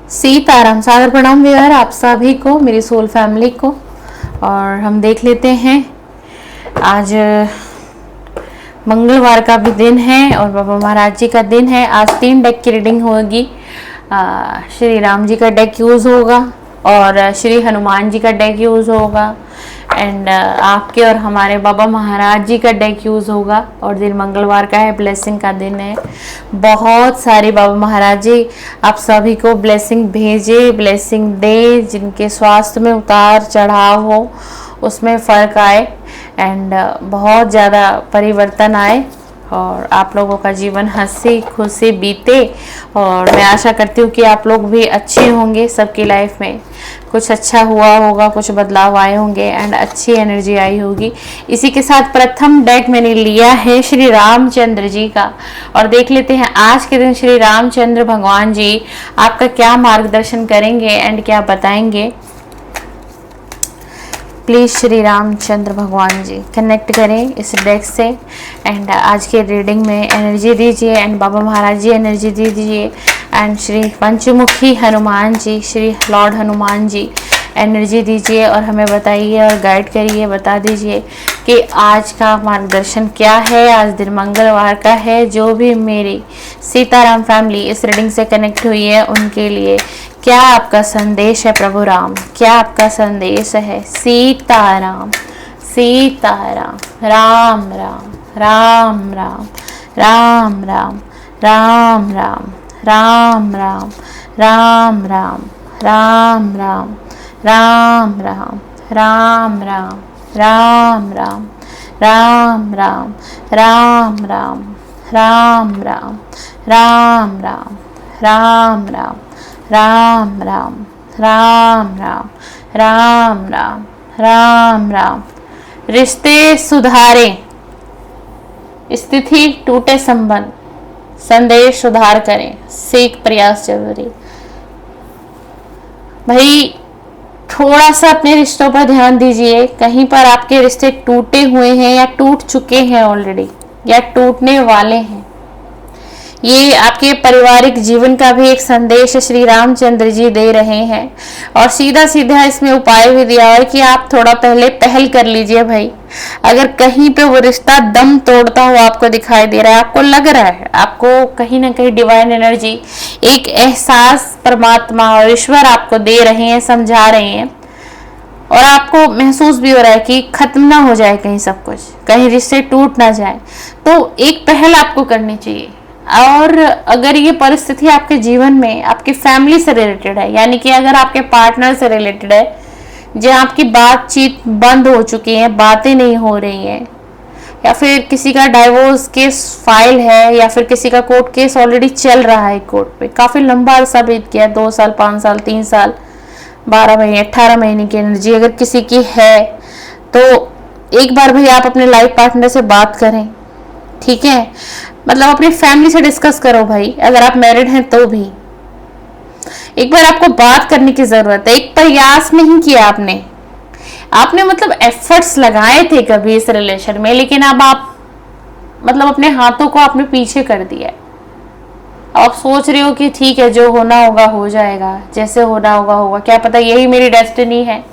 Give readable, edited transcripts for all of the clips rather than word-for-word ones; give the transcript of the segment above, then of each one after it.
सीताराम सागर प्रणाम व्यूअर आप सभी को, मेरी सोल फैमिली को। और हम देख लेते हैं, आज मंगलवार का भी दिन है और बाबा महाराज जी का दिन है। आज 3 डेक की रीडिंग होगी। श्री राम जी का डेक यूज़ होगा और श्री हनुमान जी का डेक यूज़ होगा एंड आपके और हमारे बाबा महाराज जी का डेक यूज़ होगा। और दिन मंगलवार का है, ब्लेसिंग का दिन है। बहुत सारे बाबा महाराज जी आप सभी को ब्लेसिंग भेजे, ब्लेसिंग दे, जिनके स्वास्थ्य में उतार चढ़ाव हो उसमें फ़र्क आए एंड बहुत ज़्यादा परिवर्तन आए और आप लोगों का जीवन हंसी खुशी बीते। और मैं आशा करती हूँ कि आप लोग भी अच्छे होंगे, सबकी लाइफ में कुछ अच्छा हुआ होगा, कुछ बदलाव आए होंगे एंड अच्छी एनर्जी आई होगी। इसी के साथ प्रथम डेक मैंने लिया है श्री रामचंद्र जी का और देख लेते हैं आज के दिन श्री रामचंद्र भगवान जी आपका क्या मार्गदर्शन करेंगे एंड क्या बताएंगे। प्लीज़ श्री रामचंद्र भगवान जी कनेक्ट करें इस डेक से एंड आज के रीडिंग में एनर्जी दीजिए एंड बाबा महाराज जी एनर्जी दीजिए and Shri Panchmukhi Hanuman ji, Shri lord Hanuman ji energy दीजिए और हमें बताइए और गाइड करिए, बता दीजिए कि आज का मार्गदर्शन क्या है। आज दिन मंगलवार का है। जो भी मेरी सीताराम फैमिली इस रीडिंग से कनेक्ट हुई है उनके लिए क्या आपका संदेश है प्रभु राम, क्या आपका संदेश है। सीताराम सीताराम, राम राम राम राम, राम राम राम राम, राम राम राम राम, राम राम राम राम, राम राम राम राम, राम राम राम राम, राम राम राम राम, राम राम राम राम, राम राम राम राम, राम राम। रिश्ते सुधारें, स्थिति टूटे संबंध, संदेश सुधार करें, सीख प्रयास जरूरी। भाई थोड़ा सा अपने रिश्तों पर ध्यान दीजिए। कहीं पर आपके रिश्ते टूटे हुए हैं या टूट चुके हैं ऑलरेडी या टूटने वाले हैं। ये आपके पारिवारिक जीवन का भी एक संदेश श्री रामचंद्र जी दे रहे हैं और सीधा सीधा इसमें उपाय भी दिया है कि आप थोड़ा पहले पहल कर लीजिए। भाई अगर कहीं पे वो रिश्ता दम तोड़ता हुआ आपको दिखाई दे रहा है, आपको लग रहा है, आपको कहीं ना कहीं डिवाइन एनर्जी एक एहसास परमात्मा और ईश्वर आपको दे रहे हैं, समझा रहे हैं और आपको महसूस भी हो रहा है कि खत्म ना हो जाए कहीं सब कुछ, कहीं रिश्ते टूट ना जाए, तो एक पहल आपको करनी चाहिए। और अगर ये परिस्थिति आपके जीवन में आपकी फैमिली से रिलेटेड है, यानी कि अगर आपके पार्टनर से रिलेटेड है, जहाँ आपकी बातचीत बंद हो चुकी है, बातें नहीं हो रही हैं, या फिर किसी का डाइवोर्स केस फाइल है या फिर किसी का कोर्ट केस ऑलरेडी चल रहा है कोर्ट पे, काफ़ी लंबा अरसा बीत गया, 2 साल 5 साल 3 साल 12 महीने 18 महीने की एनर्जी अगर किसी की है तो एक बार भी आप अपने लाइफ पार्टनर से बात करें। ठीक है, मतलब अपनी फैमिली से डिस्कस करो भाई। अगर आप मैरिड हैं तो भी एक बार आपको बात करने की जरूरत है। एक प्रयास नहीं किया आपने मतलब एफर्ट्स लगाए थे कभी इस रिलेशन में, लेकिन अब आप मतलब अपने हाथों को आपने पीछे कर दिया। आप सोच रहे हो कि ठीक है, जो होना होगा हो जाएगा, जैसे होना होगा होगा, क्या पता यही मेरी डेस्टिनी है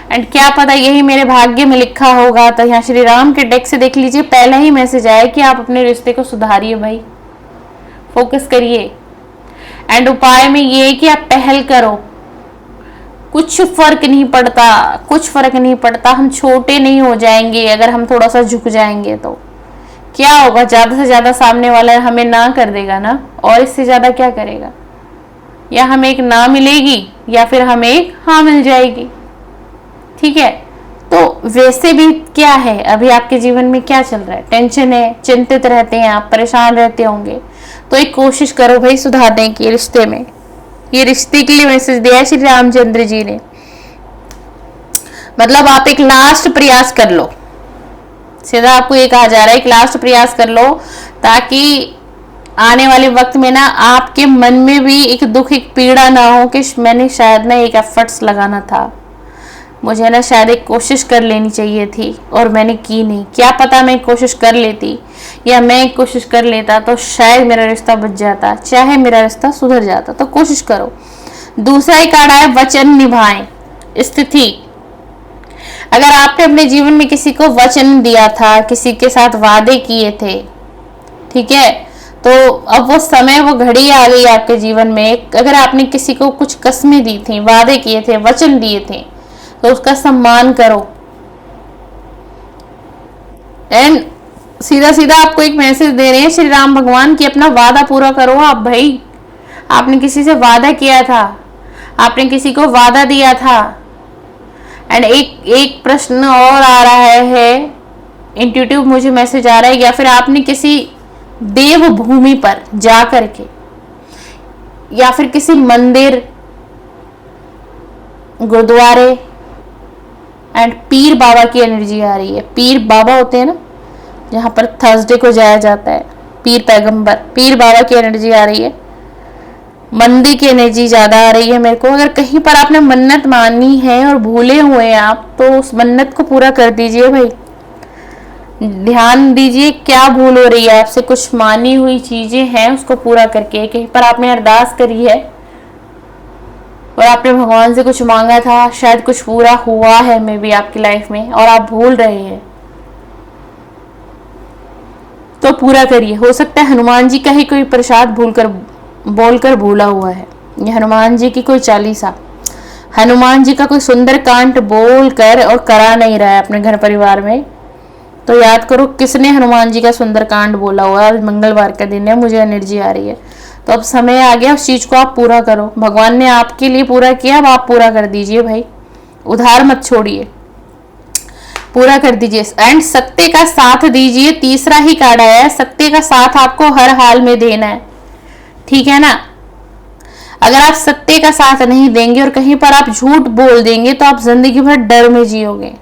एंड क्या पता यही मेरे भाग्य में लिखा होगा। तो यहाँ श्री राम के डेक से देख लीजिए, पहला ही मैसेज आया कि आप अपने रिश्ते को सुधारिए भाई, फोकस करिए एंड उपाय में ये है कि आप पहल करो। कुछ फर्क नहीं पड़ता, कुछ फर्क नहीं पड़ता, हम छोटे नहीं हो जाएंगे अगर हम थोड़ा सा झुक जाएंगे तो क्या होगा, ज्यादा से ज्यादा सामने वाला हमें ना कर देगा ना, और इससे ज्यादा क्या करेगा। या हमें एक ना मिलेगी या फिर हमें एक हाँ मिल जाएगी। ठीक है, तो वैसे भी क्या है, अभी आपके जीवन में क्या चल रहा है, टेंशन है, चिंतित रहते हैं आप, परेशान रहते होंगे, तो एक कोशिश करो भाई सुधारने की रिश्ते में। ये रिश्ते के लिए मैसेज दिया है श्री रामचंद्र जी ने। मतलब आप एक लास्ट प्रयास कर लो, सीधा आपको ये कहा जा रहा है एक लास्ट प्रयास कर लो, ताकि आने वाले वक्त में ना आपके मन में भी एक दुख, एक पीड़ा ना हो कि मैंने शायद ना एक एफर्ट्स लगाना था, मुझे ना शायद एक कोशिश कर लेनी चाहिए थी और मैंने की नहीं। क्या पता मैं कोशिश कर लेती या मैं कोशिश कर लेता तो शायद मेरा रिश्ता बच जाता, चाहे मेरा रिश्ता सुधर जाता। तो कोशिश करो दूसरा ही कार्ड आया वचन निभाएं स्थिति। अगर आपने अपने जीवन में किसी को वचन दिया था, किसी के साथ वादे किए थे, ठीक है, तो अब वो समय, वो घड़ी आ गई आपके जीवन में। अगर आपने किसी को कुछ कस्में दी थी, वादे किए थे, वचन दिए थे, तो उसका सम्मान करो। एंड सीधा सीधा आपको एक मैसेज दे रहे हैं श्री राम भगवान कि अपना वादा पूरा करो आप भाई। आपने किसी से वादा किया था, आपने किसी को वादा दिया था। एंड एक प्रश्न और आ रहा है, इंट्यूटिव मुझे मैसेज आ रहा है, या फिर आपने किसी देव भूमि पर जा करके या फिर किसी मंदिर, गुरुद्वारे, एंड पीर बाबा की एनर्जी आ रही है। पीर बाबा होते हैं ना, जहां पर थर्सडे को जाया जाता है, पीर पैगंबर, पीर बाबा की एनर्जी आ रही है। मंदिर की एनर्जी ज्यादा आ रही है मेरे को। अगर कहीं पर आपने मन्नत मानी है और भूले हुए हैं आप, तो उस मन्नत को पूरा कर दीजिए भाई। ध्यान दीजिए क्या भूल हो रही है आपसे, कुछ मानी हुई चीजें हैं उसको पूरा करके। कहीं पर आपने अरदास करी है और आपने भगवान से कुछ मांगा था, शायद कुछ पूरा हुआ है मे बी आपकी लाइफ में, और आप भूल रहे हैं, तो पूरा करिए। हो सकता है हनुमान जी का ही कोई प्रसाद बोलकर भूला हुआ है, ये हनुमान जी की कोई चालीसा, हनुमान जी का कोई सुंदर कांड बोलकर और करा नहीं रहा है अपने घर परिवार में, तो याद करो किसने हनुमान जी का सुंदर कांड बोला हुआ है। आज मंगलवार का दिन है, मुझे एनर्जी आ रही है, तो अब समय आ गया उस चीज को आप पूरा करो। भगवान ने आपके लिए पूरा किया, अब आप पूरा कर दीजिए भाई, उधार मत छोड़िए, पूरा कर दीजिए। एंड सत्य का साथ दीजिए, तीसरा ही कार्ड आया है, सत्य का साथ आपको हर हाल में देना है, ठीक है ना। अगर आप सत्य का साथ नहीं देंगे और कहीं पर आप झूठ बोल देंगे, तो आप जिंदगी भर डर में जियोगे।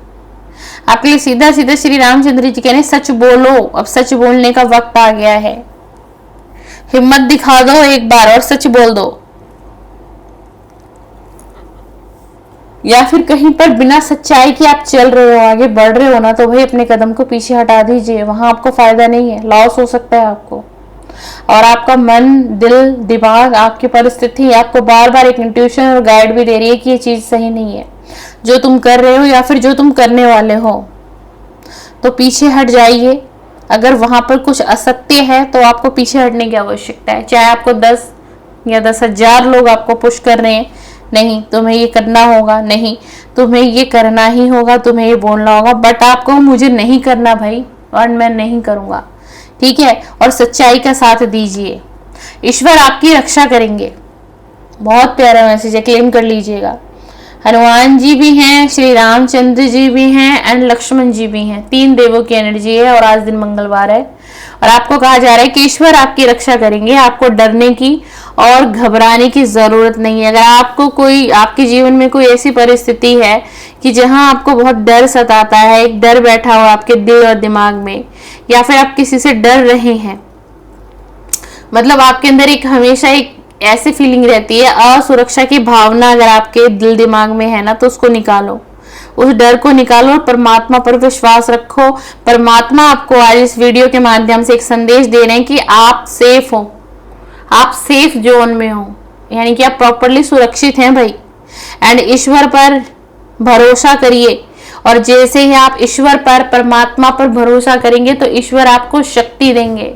आपके लिए सीधा सीधा श्री रामचंद्र जी कह रहे हैं सच बोलो, अब सच बोलने का वक्त आ गया है। हिम्मत दिखा दो एक बार और सच बोल दो। या फिर कहीं पर बिना सच्चाई के आप चल रहे हो, आगे बढ़ रहे हो ना, तो भाई अपने कदम को पीछे हटा दीजिए, वहां आपको फायदा नहीं है, लॉस हो सकता है आपको। और आपका मन, दिल, दिमाग, आपकी परिस्थिति आपको बार बार एक इंट्यूशन और गाइड भी दे रही है कि ये चीज सही नहीं है जो तुम कर रहे हो या फिर जो तुम करने वाले हो, तो पीछे हट जाइए। अगर वहां पर कुछ असत्य है तो आपको पीछे हटने की आवश्यकता है, चाहे आपको 10 या 10,000 लोग आपको पुश कर रहे हैं, नहीं तुम्हें ये करना होगा, नहीं तुम्हें ये करना ही होगा, तुम्हें ये बोलना होगा, बट आपको मुझे नहीं करना भाई, और मैं नहीं करूंगा, ठीक है। और सच्चाई का साथ दीजिए, ईश्वर आपकी रक्षा करेंगे। बहुत प्यारा मैसेज है, क्लेम कर लीजिएगा। हनुमान जी भी हैं, श्री रामचंद्र जी भी हैं, एंड लक्ष्मण जी भी हैं, 3 देवों की एनर्जी है। और आज दिन मंगलवार है और आपको कहा जा रहा है कि ईश्वर आपकी रक्षा करेंगे, आपको डरने की और घबराने की जरूरत नहीं है। अगर आपको कोई, आपके जीवन में कोई ऐसी परिस्थिति है कि जहां आपको बहुत डर सताता है, एक डर बैठा हुआ आपके दिल और दिमाग में, या फिर आप किसी से डर रहे हैं, मतलब आपके अंदर एक हमेशा एक ऐसी फीलिंग रहती है, असुरक्षा की भावना अगर आपके दिल दिमाग में है ना, तो उसको निकालो, उस डर को निकालो और परमात्मा पर विश्वास रखो। परमात्मा आपको आज इस वीडियो के माध्यम से एक संदेश दे रहे हैं कि आप सेफ हो, आप सेफ जोन में हो, यानी कि आप प्रॉपरली सुरक्षित हैं भाई। एंड ईश्वर पर भरोसा करिए, और जैसे ही आप ईश्वर पर, परमात्मा पर भरोसा करेंगे, तो ईश्वर आपको शक्ति देंगे,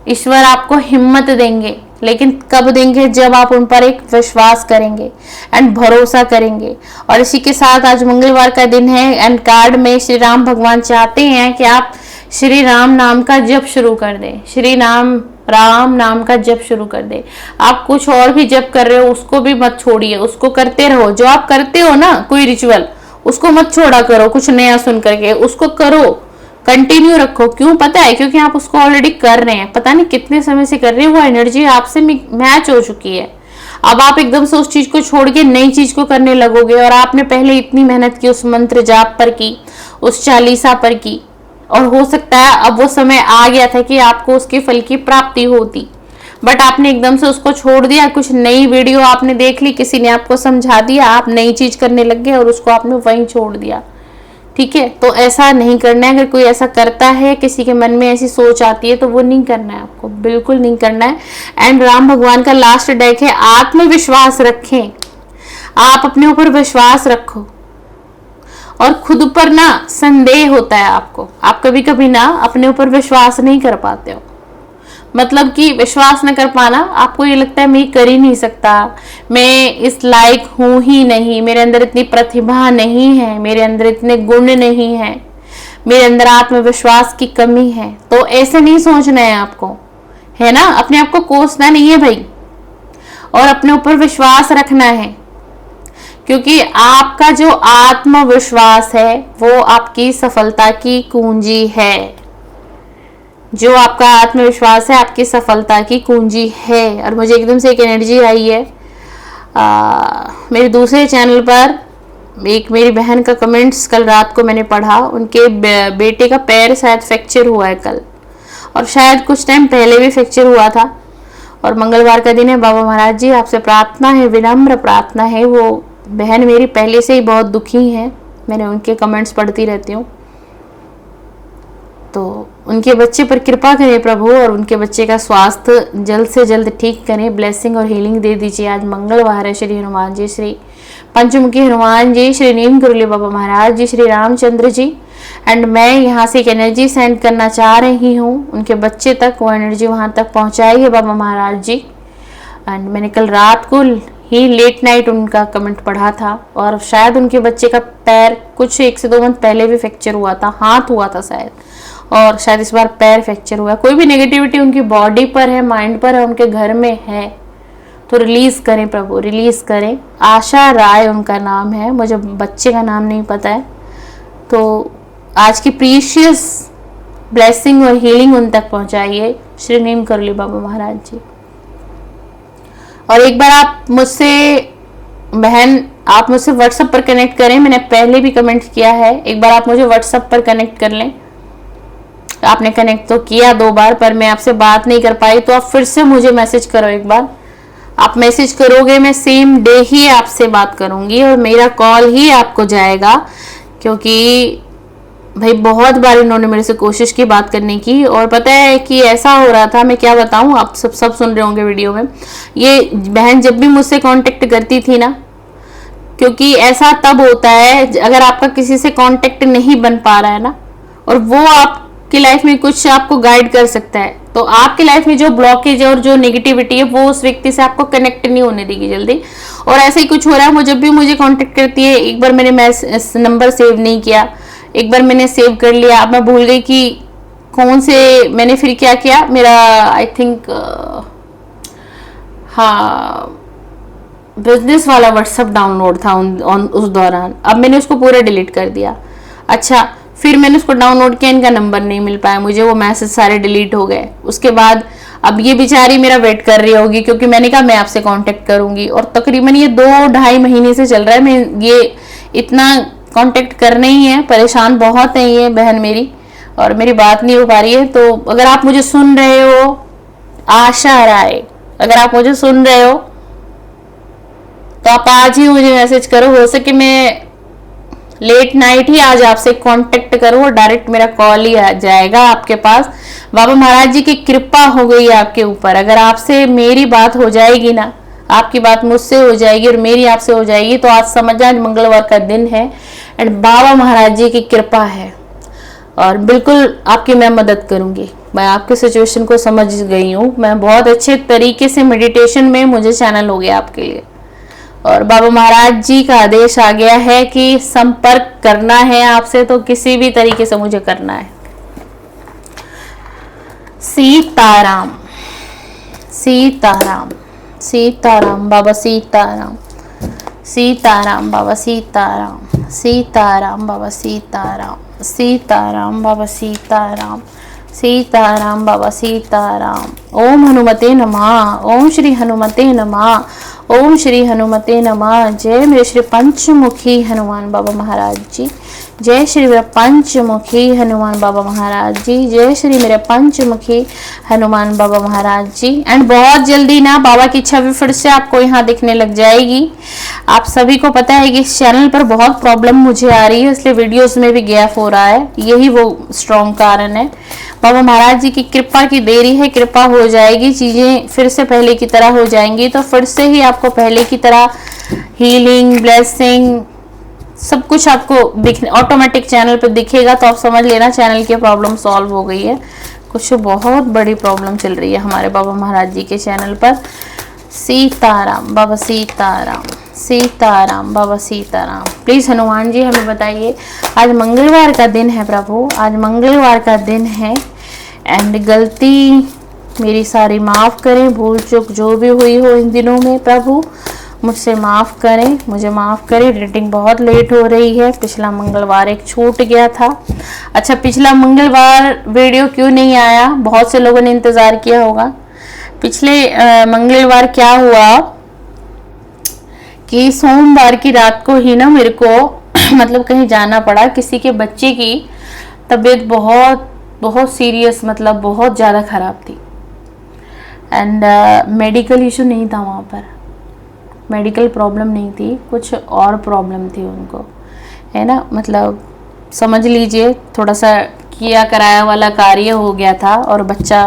ईश्वर आपको हिम्मत देंगे। लेकिन कब देंगे? जब आप उन पर एक विश्वास करेंगे एंड भरोसा करेंगे। और इसी के साथ आज मंगलवार का दिन है, एंड कार्ड में श्री राम भगवान चाहते हैं कि आप श्री राम नाम का जप शुरू कर दें, श्री राम नाम का जप शुरू कर दे। आप कुछ और भी जप कर रहे हो उसको भी मत छोड़िए, उसको करते रहो। जो आप करते हो ना कोई रिचुअल, उसको मत छोड़ा करो कुछ नया सुन करके, उसको करो, कंटिन्यू रखो। क्यों पता है? क्योंकि आप उसको ऑलरेडी कर रहे हैं, पता नहीं कितने समय से कर रहे हैं, वो एनर्जी आपसे मैच हो चुकी है। अब आप एकदम से उस चीज को छोड़ के नई चीज को करने लगोगे, और आपने पहले इतनी मेहनत की उस मंत्र जाप पर की, उस चालीसा पर की, और हो सकता है अब वो समय आ गया था कि आपको उसके फल की प्राप्ति होती, बट आपने एकदम से उसको छोड़ दिया। कुछ नई वीडियो आपने देख ली, किसी ने आपको समझा दिया, आप नई चीज करने लग गए और उसको आपने वहीं छोड़ दिया। ठीक है, तो ऐसा नहीं करना है। अगर कोई ऐसा करता है, किसी के मन में ऐसी सोच आती है, तो वो नहीं करना है आपको, बिल्कुल नहीं करना है। एंड राम भगवान का लास्ट डेक है, आत्मविश्वास रखें, आप अपने ऊपर विश्वास रखो। और खुद पर ना संदेह होता है आपको, आप कभी कभी ना अपने ऊपर विश्वास नहीं कर पाते हो, मतलब कि विश्वास न कर पाना, आपको ये लगता है मैं कर ही नहीं सकता, मैं इस लायक हूं ही नहीं, मेरे अंदर इतनी प्रतिभा नहीं है, मेरे अंदर इतने गुण नहीं है, मेरे अंदर आत्मविश्वास की कमी है। तो ऐसे नहीं सोचना है आपको, है ना, अपने आप को कोसना नहीं है भाई, और अपने ऊपर विश्वास रखना है, क्योंकि आपका जो आत्मविश्वास है वो आपकी सफलता की कुंजी है। जो आपका आत्मविश्वास है आपकी सफलता की कुंजी है। और मुझे एकदम से एक एनर्जी आई है, मेरे दूसरे चैनल पर एक मेरी बहन का कमेंट्स कल रात को मैंने पढ़ा, उनके बेटे का पैर शायद फ्रैक्चर हुआ है कल, और शायद कुछ टाइम पहले भी फ्रैक्चर हुआ था, और मंगलवार का दिन है। बाबा महाराज जी आपसे प्रार्थना है, विनम्र प्रार्थना है, वो बहन मेरी पहले से ही बहुत दुखी है, मैंने उनके कमेंट्स पढ़ती रहती हूँ, तो उनके बच्चे पर कृपा करें प्रभु, और उनके बच्चे का स्वास्थ्य जल्द से जल्द ठीक करें, ब्लेसिंग और हीलिंग दे दीजिए। आज मंगलवार है। श्री हनुमान जी, श्री पंचमुखी हनुमान जी, श्री नीम करोली बाबा महाराज जी, श्री रामचंद्र जी, एंड मैं यहाँ से एक एनर्जी सेंड करना चाह रही हूँ उनके बच्चे तक, वो एनर्जी वहाँ तक पहुँचाई है बाबा महाराज जी। एंड मैंने कल रात को ही लेट नाइट उनका कमेंट पढ़ा था, और शायद उनके बच्चे का पैर कुछ 1 से 2 मंथ पहले भी फ्रैक्चर हुआ था, हाथ हुआ था शायद, और शायद इस बार पैर फ्रैक्चर हुआ है। कोई भी नेगेटिविटी उनकी बॉडी पर है, माइंड पर है, उनके घर में है, तो रिलीज करें प्रभु, रिलीज करें। आशा राय उनका नाम है, मुझे बच्चे का नाम नहीं पता है। तो आज की प्रीशियस ब्लेसिंग और हीलिंग उन तक पहुंचाइए, श्री नीम करोली बाबा महाराज जी। और एक बार आप मुझसे बहन, आप मुझसे व्हाट्सएप पर कनेक्ट करें, मैंने पहले भी कमेंट किया है, एक बार आप मुझे व्हाट्सएप पर कनेक्ट कर लें। आपने कनेक्ट तो किया 2 बार, पर मैं आपसे बात नहीं कर पाई, तो आप फिर से मुझे मैसेज करो एक बार। आप मैसेज करोगे, मैं सेम डे ही आपसे बात करूंगी, और मेरा कॉल ही आपको जाएगा, क्योंकि भाई बहुत बार इन्होंने मेरे से कोशिश की बात करने की, और पता है कि ऐसा हो रहा था, मैं क्या बताऊं, आप सब सुन रहे होंगे वीडियो में। ये बहन जब भी मुझसे कांटेक्ट करती थी ना, क्योंकि ऐसा तब होता है अगर आपका किसी से कांटेक्ट नहीं बन पा रहा है ना, और वो आपकी लाइफ में कुछ आपको गाइड कर सकता है, तो आपकी लाइफ में जो ब्लॉकेज है और जो नेगेटिविटी है वो उस व्यक्ति से आपको कनेक्ट नहीं होने देगी जल्दी। और ऐसे ही कुछ हो रहा है, वो जब भी मुझे कांटेक्ट करती है, एक बार मैंने नंबर सेव नहीं किया, एक बार मैंने सेव कर लिया, अब मैं भूल गई कि कौन से, मैंने फिर क्या किया, मेरा आई थिंक हाँ बिजनेस वाला व्हाट्सएप डाउनलोड था उस दौरान, अब मैंने उसको पूरा डिलीट कर दिया। अच्छा, फिर मैंने उसको डाउनलोड किया, इनका नंबर नहीं मिल पाया मुझे, वो मैसेज सारे डिलीट हो गए। उसके बाद अब ये बेचारी मेरा वेट कर रही होगी, क्योंकि मैंने कहा मैं आपसे कांटेक्ट करूंगी, और तकरीबन ये 2-2.5 महीने से चल रहा है, मैं ये इतना कांटेक्ट करना ही है, परेशान बहुत है ये बहन मेरी, और मेरी बात नहीं हो पा रही है। तो अगर आप मुझे सुन रहे हो, आशा राय, अगर आप मुझे सुन रहे हो तो आप आज ही मुझे मैसेज करो, हो सके मैं लेट नाइट ही आज आपसे कांटेक्ट करूं, और डायरेक्ट मेरा कॉल ही आ जाएगा आपके पास। बाबा महाराज जी की कृपा हो गई है आपके ऊपर, अगर आपसे मेरी बात हो जाएगी ना, आपकी बात मुझसे हो जाएगी और मेरी आपसे हो जाएगी, तो आज समझ आज मंगलवार का दिन है, एंड बाबा महाराज जी की कृपा है, और बिल्कुल आपकी मैं मदद करूंगी। मैं आपके सिचुएशन को समझ गई हूँ, मैं बहुत अच्छे तरीके से मेडिटेशन में मुझे चैनल हो गया आपके लिए, और बाबा महाराज जी का आदेश आ गया है कि संपर्क करना है आपसे तो किसी भी तरीके से मुझे करना है। सीताराम सीताराम सीताराम बाबा सीताराम, सीताराम बाबा सीताराम, सीताराम बाबा सीताराम, सीताराम बाबा सीताराम, सीताराम बाबा सीताराम। ओम हनुमते नमः, ओम श्री हनुमते नमः, ओम श्री हनुमते नमः। जय मेरे श्री पंचमुखी हनुमान बाबा महाराज जी, जय श्री मेरे पंचमुखी हनुमान बाबा महाराज जी, जय श्री मेरे पंचमुखी हनुमान बाबा महाराज जी। एंड बहुत जल्दी ना बाबा की छवि फिर से आपको यहाँ दिखने लग जाएगी। आप सभी को पता है कि इस चैनल पर बहुत प्रॉब्लम मुझे आ रही है, इसलिए वीडियोस में भी गैप हो रहा है, यही वो स्ट्रॉन्ग कारण है। बाबा महाराज जी की कृपा की देरी है, कृपा हो जाएगी, चीजें फिर से पहले की तरह हो जाएंगी, तो फिर से ही आपको पहले की तरह हीलिंग, ब्लेसिंग, सब कुछ आपको दिखने ऑटोमेटिक चैनल पे दिखेगा। तो आप समझ लेना चैनल की प्रॉब्लम सॉल्व हो गई है। कुछ बहुत बड़ी प्रॉब्लम चल रही है हमारे बाबा महाराज जी के चैनल पर। सीताराम बाबा, सीताराम, सीताराम बाबा, सीताराम। प्लीज हनुमान जी हमें बताइए, आज मंगलवार का दिन है प्रभु, आज मंगलवार का दिन है, एंड गलती मेरी सारी माफ करें, भूल चूक जो भी हुई हो इन दिनों में प्रभु मुझसे माफ करें, मुझे माफ करें। एडिटिंग बहुत लेट हो रही है, पिछला मंगलवार एक छूट गया था। अच्छा, पिछला मंगलवार वीडियो क्यों नहीं आया, बहुत से लोगों ने इंतजार किया होगा। पिछले मंगलवार क्या हुआ कि सोमवार की रात को ही ना मेरे को मतलब कहीं जाना पड़ा, किसी के बच्चे की तबीयत बहुत बहुत सीरियस, मतलब बहुत ज़्यादा ख़राब थी, एंड मेडिकल इशू नहीं था वहाँ पर, मेडिकल प्रॉब्लम नहीं थी, कुछ और प्रॉब्लम थी उनको, है ना। मतलब समझ लीजिए थोड़ा सा किया कराया वाला कार्य हो गया था और बच्चा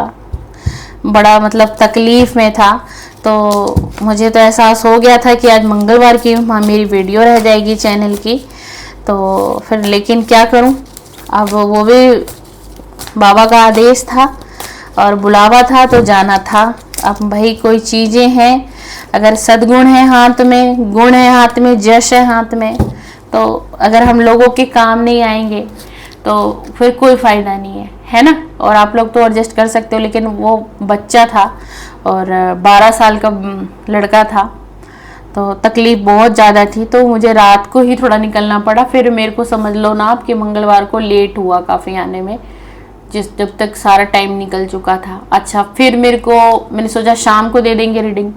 बड़ा मतलब तकलीफ में था। तो मुझे तो एहसास हो गया था कि आज मंगलवार की मेरी वीडियो रह जाएगी चैनल की, तो फिर लेकिन क्या करूं, अब वो भी बाबा का आदेश था और बुलावा था तो जाना था। अब भाई कोई चीज़ें हैं, अगर सद्गुण है हाथ में, गुण है हाथ में, जश है हाथ में, तो अगर हम लोगों के काम नहीं आएंगे तो फिर कोई फ़ायदा नहीं है ना। और आप लोग तो एडजस्ट कर सकते हो, लेकिन वो बच्चा था और 12 साल का लड़का था, तो तकलीफ बहुत ज़्यादा थी, तो मुझे रात को ही थोड़ा निकलना पड़ा। फिर मेरे को समझ लो ना आप कि मंगलवार को लेट हुआ काफ़ी आने में, जब तक सारा टाइम निकल चुका था। अच्छा, फिर मैंने सोचा शाम को दे देंगे रीडिंग,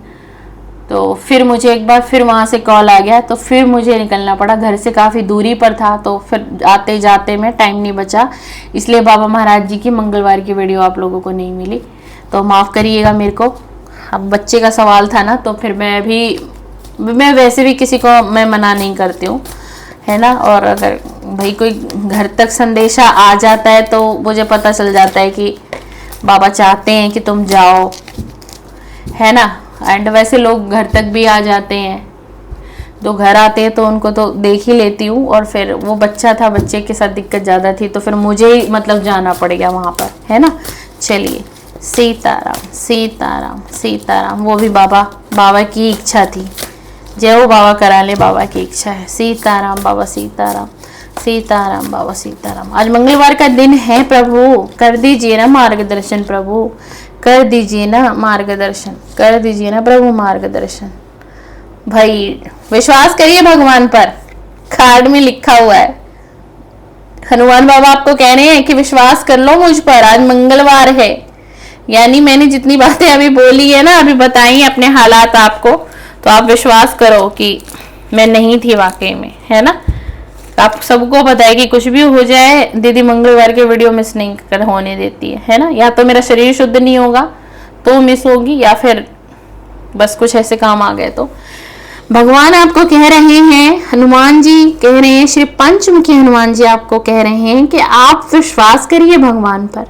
तो फिर मुझे एक बार फिर वहाँ से कॉल आ गया, तो फिर मुझे निकलना पड़ा, घर से काफ़ी दूरी पर था, तो फिर आते जाते में टाइम नहीं बचा, इसलिए बाबा महाराज जी की मंगलवार की वीडियो आप लोगों को नहीं मिली, तो माफ़ करिएगा मेरे को। अब बच्चे का सवाल था ना, तो फिर मैं वैसे भी किसी को मैं मना नहीं करती हूँ, है ना। और अगर भाई कोई घर तक संदेशा आ जाता है तो मुझे पता चल जाता है कि बाबा चाहते हैं कि तुम जाओ, है ना। एंड वैसे लोग घर तक भी आ जाते हैं, तो घर आते हैं तो उनको तो देख ही लेती हूँ। और फिर वो बच्चा था, बच्चे के साथ दिक्कत ज़्यादा थी, तो फिर मुझे ही मतलब जाना पड़ गया वहाँ पर, है ना। चलिए, सीताराम, सीताराम, सीताराम। वो भी बाबा की इच्छा थी, जय हो बाबा करा ले, बाबा की इच्छा है। सीताराम बाबा, सीताराम, सीताराम बाबा, सीताराम। आज मंगलवार का दिन है प्रभु, कर दीजिए ना मार्गदर्शन प्रभु, कर दीजिए ना मार्गदर्शन, कर दीजिए ना प्रभु मार्गदर्शन। भाई विश्वास करिए भगवान पर, कार्ड में लिखा हुआ है, हनुमान बाबा आपको कह रहे हैं कि विश्वास कर लो मुझ पर, आज मंगलवार है। यानी मैंने जितनी बातें अभी बोली है ना, अभी बताई अपने हालात आपको, तो आप विश्वास करो कि मैं नहीं थी वाकई में, है ना। आप सबको पता है कि कुछ भी हो जाए दीदी मंगलवार के वीडियो मिस नहीं कर होने देती है ना। या तो मेरा शरीर शुद्ध नहीं होगा तो मिस होगी, या फिर बस कुछ ऐसे काम आ गए। तो भगवान आपको कह रहे हैं, हनुमान जी कह रहे हैं, श्री पंचमुखी हनुमान जी आपको कह रहे हैं कि आप विश्वास करिए भगवान पर।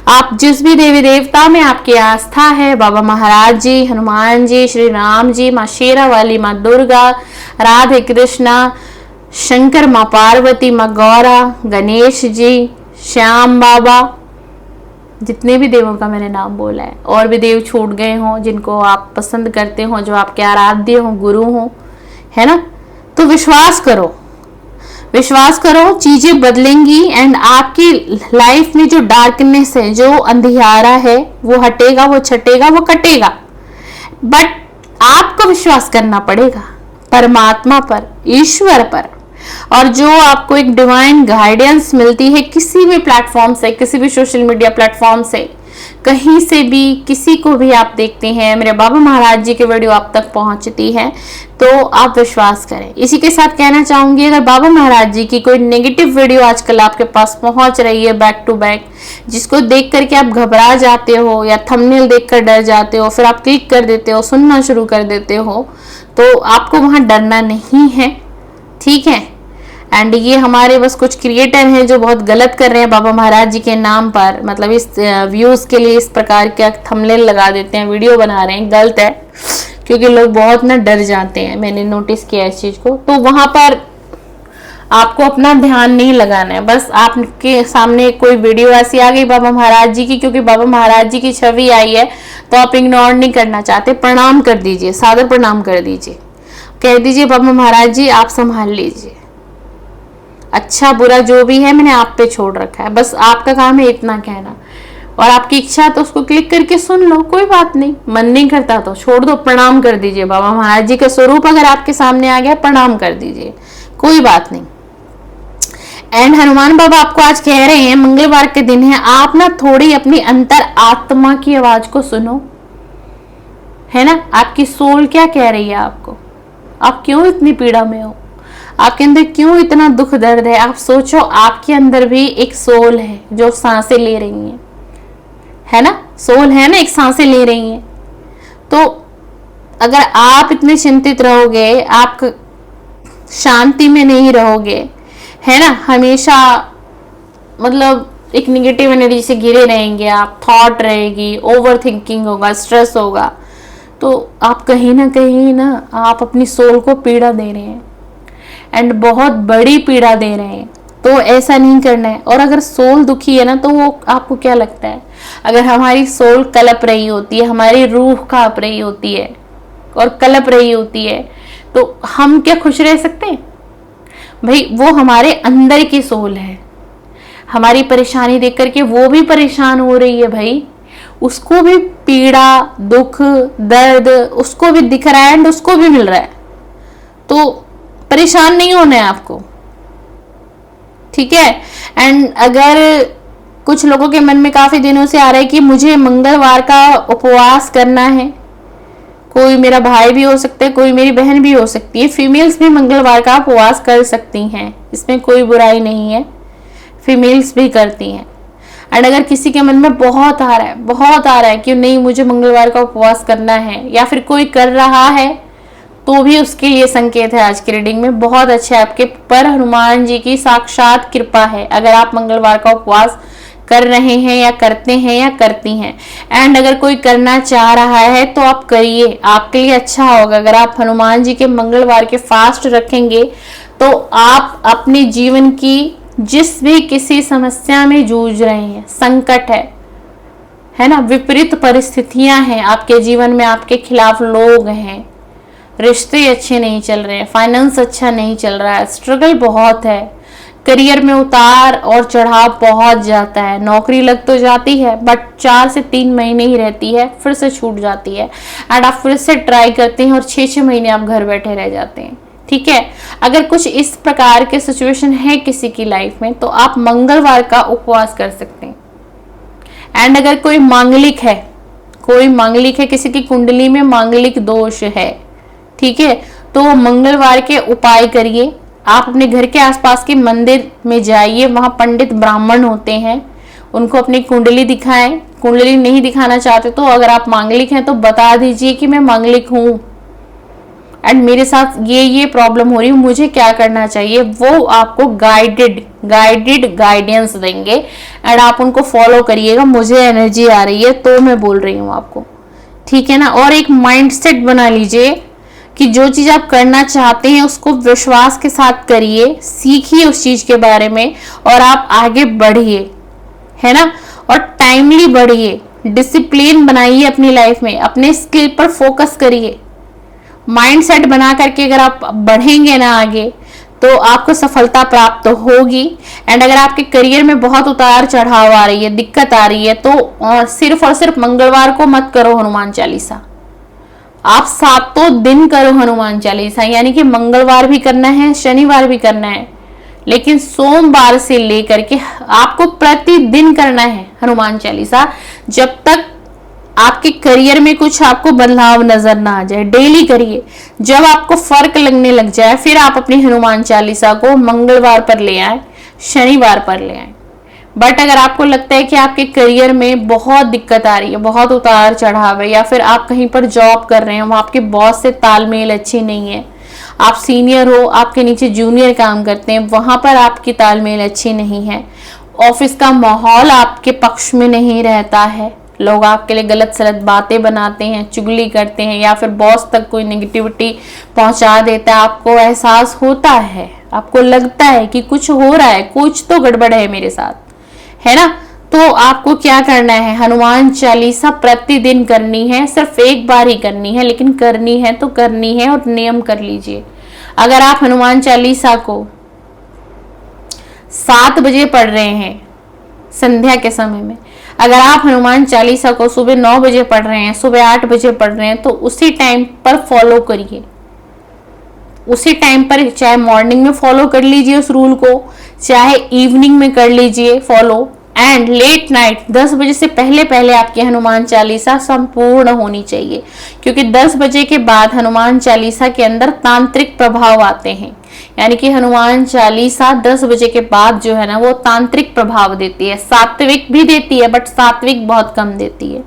आप जिस भी देवी देवता में आपकी आस्था है, बाबा महाराज जी, हनुमान जी, श्री राम जी, माँ शेरा वाली, माँ दुर्गा, राधे कृष्णा, शंकर, माँ पार्वती, माँ गौरा, गणेश जी, श्याम बाबा, जितने भी देवों का मैंने नाम बोला है, और भी देव छूट गए हों जिनको आप पसंद करते हो, जो आपके आराध्य हो, गुरु हो, है ना। तो विश्वास करो, विश्वास करो, चीजें बदलेंगी, एंड आपकी लाइफ में जो डार्कनेस है, जो अंधियारा है, वो हटेगा, वो छटेगा, वो कटेगा। बट आपको विश्वास करना पड़ेगा परमात्मा पर, ईश्वर पर। और जो आपको एक डिवाइन गाइडेंस मिलती है किसी भी प्लेटफॉर्म से, किसी भी सोशल मीडिया प्लेटफॉर्म से, कहीं से भी किसी को भी आप देखते हैं, मेरे बाबा महाराज जी की वीडियो आप तक पहुंचती है, तो आप विश्वास करें। इसी के साथ कहना चाहूंगी, अगर बाबा महाराज जी की कोई नेगेटिव वीडियो आजकल आपके पास पहुंच रही है बैक टू बैक, जिसको देख करके आप घबरा जाते हो या थंबनेल देखकर डर जाते हो, फिर आप क्लिक कर देते हो, सुनना शुरू कर देते हो, तो आपको वहां डरना नहीं है, ठीक है। एंड ये हमारे बस कुछ क्रिएटर हैं जो बहुत गलत कर रहे हैं बाबा महाराज जी के नाम पर, मतलब इस व्यूज के लिए इस प्रकार के थंबनेल लगा देते हैं, वीडियो बना रहे हैं, गलत है, क्योंकि लोग बहुत ना डर जाते हैं, मैंने नोटिस किया इस चीज को। तो वहां पर आपको अपना ध्यान नहीं लगाना है, बस आपके सामने कोई वीडियो ऐसी आ गई बाबा महाराज जी की, क्योंकि बाबा महाराज जी की छवि आई है, तो आप इग्नोर नहीं करना चाहते, प्रणाम कर दीजिए, सादर प्रणाम कर दीजिए, कह दीजिए बाबा महाराज जी आप संभाल लीजिए, अच्छा बुरा जो भी है मैंने आप पे छोड़ रखा है, बस आपका काम है इतना कहना। और आपकी इच्छा है तो उसको क्लिक करके सुन लो, कोई बात नहीं, मन नहीं करता तो छोड़ दो, प्रणाम कर दीजिए, बाबा महाराज जी का स्वरूप अगर आपके सामने आ गया प्रणाम कर दीजिए, कोई बात नहीं। एंड हनुमान बाबा आपको आज कह रहे हैं, मंगलवार के दिन है, आप ना थोड़ी अपनी अंतर आत्मा की आवाज को सुनो, है ना, आपकी सोल क्या कह रही है आपको, आप क्यों इतनी पीड़ा में हो, आपके अंदर क्यों इतना दुख दर्द है। आप सोचो, आपके अंदर भी एक सोल है जो सांसें ले रही है ना, सोल है ना, एक सांसें ले रही है। तो अगर आप इतने चिंतित रहोगे, आप शांति में नहीं रहोगे, है ना, हमेशा मतलब एक निगेटिव एनर्जी से घिरे रहेंगे आप, थॉट रहेगी, ओवर थिंकिंग होगा, स्ट्रेस होगा, तो आप कहीं ना आप अपनी सोल को पीड़ा दे रहे हैं, एंड बहुत बड़ी पीड़ा दे रहे हैं। तो ऐसा नहीं करना है। और अगर सोल दुखी है ना, तो वो आपको क्या लगता है, अगर हमारी सोल कलप रही होती है, हमारी रूह कांप रही होती है और कलप रही होती है, तो हम क्या खुश रह सकते हैं भाई। वो हमारे अंदर की सोल है, हमारी परेशानी देख करके वो भी परेशान हो रही है भाई, उसको भी पीड़ा, दुख, दर्द उसको भी दिख रहा है एंड उसको भी मिल रहा है, तो परेशान नहीं होना है आपको, ठीक है। एंड अगर कुछ लोगों के मन में काफी दिनों से आ रहा है कि मुझे मंगलवार का उपवास करना है, कोई मेरा भाई भी हो सकता है, कोई मेरी बहन भी हो सकती है, फीमेल्स भी मंगलवार का उपवास कर सकती हैं, इसमें कोई बुराई नहीं है, फीमेल्स भी करती हैं। एंड अगर किसी के मन में बहुत आ रहा है कि नहीं मुझे मंगलवार का उपवास करना है, या फिर कोई कर रहा है, तो भी उसके लिए संकेत है आज की रीडिंग में बहुत अच्छा है, आपके पर हनुमान जी की साक्षात कृपा है अगर आप मंगलवार का उपवास कर रहे हैं या करते हैं या करती हैं। एंड अगर कोई करना चाह रहा है तो आप करिए, आपके लिए अच्छा होगा। अगर आप हनुमान जी के मंगलवार के फास्ट रखेंगे तो आप अपने जीवन की जिस भी किसी समस्या में जूझ रहे हैं, संकट है ना, विपरीत परिस्थितियां हैं आपके जीवन में, आपके खिलाफ लोग हैं, रिश्ते अच्छे नहीं चल रहे हैं, फाइनेंस अच्छा नहीं चल रहा है, स्ट्रगल बहुत है, करियर में उतार और चढ़ाव बहुत जाता है, नौकरी लग तो जाती है बट 4 से 3 महीने ही रहती है, फिर से छूट जाती है, एंड आप फिर से ट्राई करते हैं और 6-6 महीने आप घर बैठे रह जाते हैं, ठीक है। अगर कुछ इस प्रकार के सिचुएशन है किसी की लाइफ में, तो आप मंगलवार का उपवास कर सकते हैं। एंड अगर कोई मांगलिक है, किसी की कुंडली में मांगलिक दोष है, ठीक है, तो मंगलवार के उपाय करिए। आप अपने घर के आसपास के मंदिर में जाइए, वहां पंडित ब्राह्मण होते हैं, उनको अपनी कुंडली दिखाएं। कुंडली नहीं दिखाना चाहते तो अगर आप मांगलिक हैं तो बता दीजिए कि मैं मांगलिक हूं एंड मेरे साथ ये प्रॉब्लम हो रही है, मुझे क्या करना चाहिए, वो आपको गाइडेंस देंगे एंड आप उनको फॉलो करिएगा। मुझे एनर्जी आ रही है तो मैं बोल रही हूँ आपको, ठीक है ना। और एक माइंडसेट बना लीजिए कि जो चीज आप करना चाहते हैं उसको विश्वास के साथ करिए, सीखिए उस चीज के बारे में और आप आगे बढ़िए, है ना। और टाइमली बढ़िए, डिसिप्लिन बनाइए अपनी लाइफ में, अपने स्किल पर फोकस करिए। माइंडसेट बना करके अगर आप बढ़ेंगे ना आगे तो आपको सफलता प्राप्त होगी। एंड अगर आपके करियर में बहुत उतार चढ़ाव आ रही है, दिक्कत आ रही है, तो सिर्फ और सिर्फ मंगलवार को मत करो हनुमान चालीसा, आप 7 दिन करो हनुमान चालीसा, यानी कि मंगलवार भी करना है, शनिवार भी करना है, लेकिन सोमवार से लेकर के आपको प्रतिदिन करना है हनुमान चालीसा, जब तक आपके करियर में कुछ आपको बदलाव नजर ना आ जाए। डेली करिए, जब आपको फर्क लगने लग जाए फिर आप अपनी हनुमान चालीसा को मंगलवार पर ले आए, शनिवार पर ले आए। बट अगर आपको लगता है कि आपके करियर में बहुत दिक्कत आ रही है, बहुत उतार चढ़ाव है, या फिर आप कहीं पर जॉब कर रहे हैं, वहां आपके बॉस से तालमेल अच्छी नहीं है, आप सीनियर हो, आपके नीचे जूनियर काम करते हैं, वहां पर आपकी तालमेल अच्छी नहीं है, ऑफिस का माहौल आपके पक्ष में नहीं रहता है, लोग आपके लिए गलत सलत बातें बनाते हैं, चुगली करते हैं, या फिर बॉस तक कोई नेगेटिविटी पहुंचा देता है, आपको एहसास होता है, आपको लगता है कि कुछ हो रहा है, कुछ तो गड़बड़ है मेरे साथ, है ना, तो आपको क्या करना है, हनुमान चालीसा प्रतिदिन करनी है। सिर्फ एक बार ही करनी है, लेकिन करनी है तो करनी है, और नियम कर लीजिए। अगर आप हनुमान चालीसा को 7 बजे पढ़ रहे हैं संध्या के समय में, अगर आप हनुमान चालीसा को सुबह 9 बजे पढ़ रहे हैं, सुबह 8 बजे पढ़ रहे हैं, तो उसी टाइम पर फॉलो करिए। उसी टाइम पर, चाहे मॉर्निंग में फॉलो कर लीजिए उस रूल को, चाहे इवनिंग में कर लीजिए फॉलो, एंड लेट नाइट 10 बजे से पहले पहले आपकी हनुमान चालीसा संपूर्ण होनी चाहिए, क्योंकि 10 बजे के बाद हनुमान चालीसा के अंदर तांत्रिक प्रभाव आते हैं। यानी कि हनुमान चालीसा 10 बजे के बाद जो है ना, वो तांत्रिक प्रभाव देती है, सात्विक भी देती है, बट सात्विक बहुत कम देती है,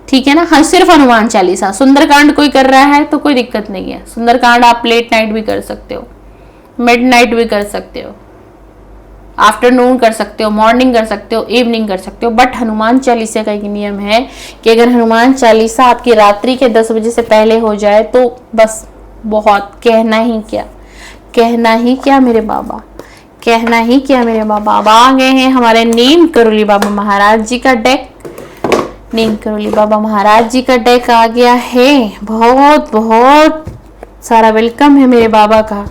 ठीक है ना। हाँ, सिर्फ हनुमान चालीसा, सुंदरकांड कोई कर रहा है तो कोई दिक्कत नहीं है, सुंदरकांड आप लेट नाइट भी कर सकते हो, मिड नाइट भी कर सकते हो, आफ्टरनून कर सकते हो, मॉर्निंग कर सकते हो, इवनिंग कर सकते हो, बट हनुमान चालीसा का एक नियम है कि अगर हनुमान चालीसा आपकी रात्रि के 10 बजे से पहले हो जाए तो बस बहुत, कहना ही क्या, कहना ही क्या मेरे बाबा, कहना ही क्या मेरे बाबा। अब आ गए हैं हमारे नीम करोली बाबा महाराज जी का डेक, नीम करोली बाबा महाराज जी का डेक आ गया है। बहुत बहुत सारा वेलकम है मेरे बाबा का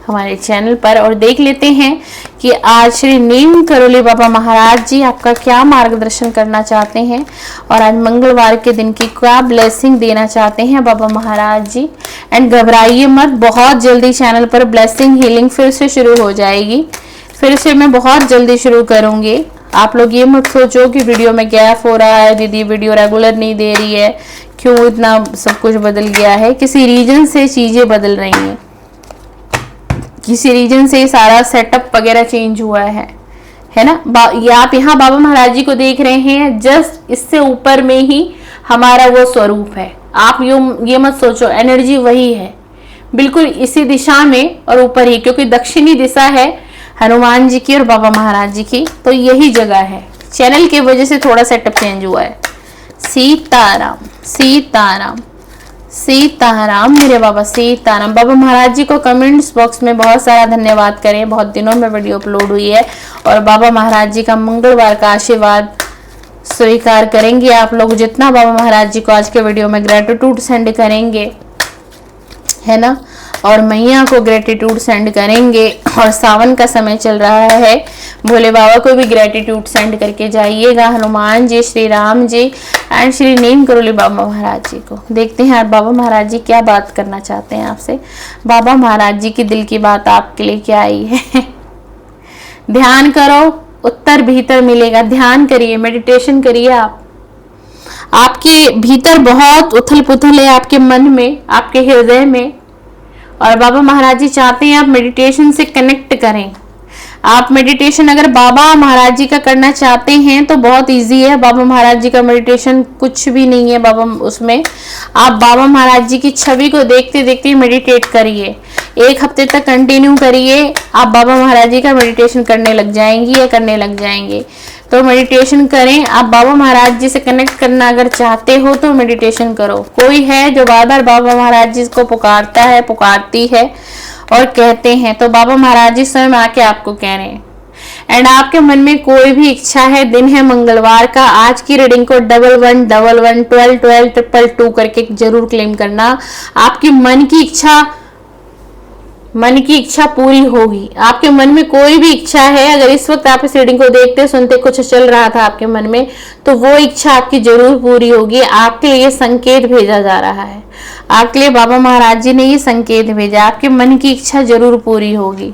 हमारे चैनल पर, और देख लेते हैं कि आज श्री नीम करोली बाबा महाराज जी आपका क्या मार्गदर्शन करना चाहते हैं, और आज मंगलवार के दिन की क्या ब्लेसिंग देना चाहते हैं बाबा महाराज जी। एंड घबराइए मत, बहुत जल्दी चैनल पर ब्लेसिंग हीलिंग फिर से शुरू हो जाएगी, फिर से मैं बहुत जल्दी शुरू करूंगी। आप लोग ये मत सोचो कि वीडियो में गैप हो रहा है, दीदी वीडियो रेगुलर नहीं दे रही है, क्यों इतना सब कुछ बदल गया है। किसी रीजन से चीजें बदल रही हैं, किसी रीजन से सारा सेटअप वगैरह चेंज हुआ है ना। आप यहाँ बाबा महाराज जी को देख रहे हैं, जस्ट इससे ऊपर में ही हमारा वो स्वरूप है। आप ये मत सोचो, एनर्जी वही है, बिल्कुल इसी दिशा में और ऊपर ही, क्योंकि दक्षिणी दिशा है हनुमान जी की और बाबा महाराज जी की, तो यही जगह है। चैनल की वजह से थोड़ा सेटअप चेंज हुआ है। सीताराम सीताराम सीताराम मेरे बाबा, सीताराम। बाबा महाराज जी को कमेंट्स बॉक्स में बहुत सारा धन्यवाद करें, बहुत दिनों में वीडियो अपलोड हुई है, और बाबा महाराज जी का मंगलवार का आशीर्वाद स्वीकार करेंगे आप लोग। जितना बाबा महाराज जी को आज के वीडियो में ग्रेटिट्यूड सेंड करेंगे, है ना, और मैया को ग्रेटिट्यूड सेंड करेंगे, और सावन का समय चल रहा है, भोले बाबा को भी ग्रेटिट्यूड सेंड करके जाइएगा, हनुमान जी, श्री राम जी एंड श्री नीम करोली बाबा महाराज जी को। देखते हैं आज बाबा महाराज जी क्या बात करना चाहते हैं आपसे। बाबा महाराज जी की दिल की बात आपके लिए क्या आई है। ध्यान करो, उत्तर भीतर मिलेगा। ध्यान करिए, मेडिटेशन करिए। आपके भीतर बहुत उथल पुथल है, आपके मन में, आपके हृदय में, और बाबा महाराज जी चाहते हैं आप मेडिटेशन से कनेक्ट करें। आप मेडिटेशन अगर बाबा महाराज जी का करना चाहते हैं तो बहुत इजी है। बाबा महाराज जी का मेडिटेशन कुछ भी नहीं है बाबा, उसमें आप बाबा महाराज जी की छवि को देखते देखते मेडिटेट करिए। 1 हफ्ते तक कंटिन्यू करिए, आप बाबा महाराज जी का मेडिटेशन करने लग जाएंगी या करने लग जाएंगे। तो मेडिटेशन करें। आप बाबा महाराज जी से कनेक्ट करना अगर चाहते हो तो मेडिटेशन करो। कोई है जो बार बार बाबा महाराज जी को पुकारता है, पुकारती है और कहते हैं, तो बाबा महाराज जी स्वयं आके आपको कह रहे हैं। एंड आपके मन में कोई भी इच्छा है, दिन है मंगलवार का, आज की रीडिंग को 1111 12 12 222 करके जरूर क्लेम करना। आपकी मन की इच्छा पूरी होगी। आपके मन में कोई भी इच्छा है, अगर इस वक्त आप इस रीडिंग को देखते सुनते कुछ चल रहा था आपके मन में, तो वो इच्छा आपकी जरूर पूरी होगी। आपके लिए संकेत भेजा जा रहा है, आपके लिए बाबा महाराज जी ने ये संकेत भेजा, आपके मन की इच्छा जरूर पूरी होगी।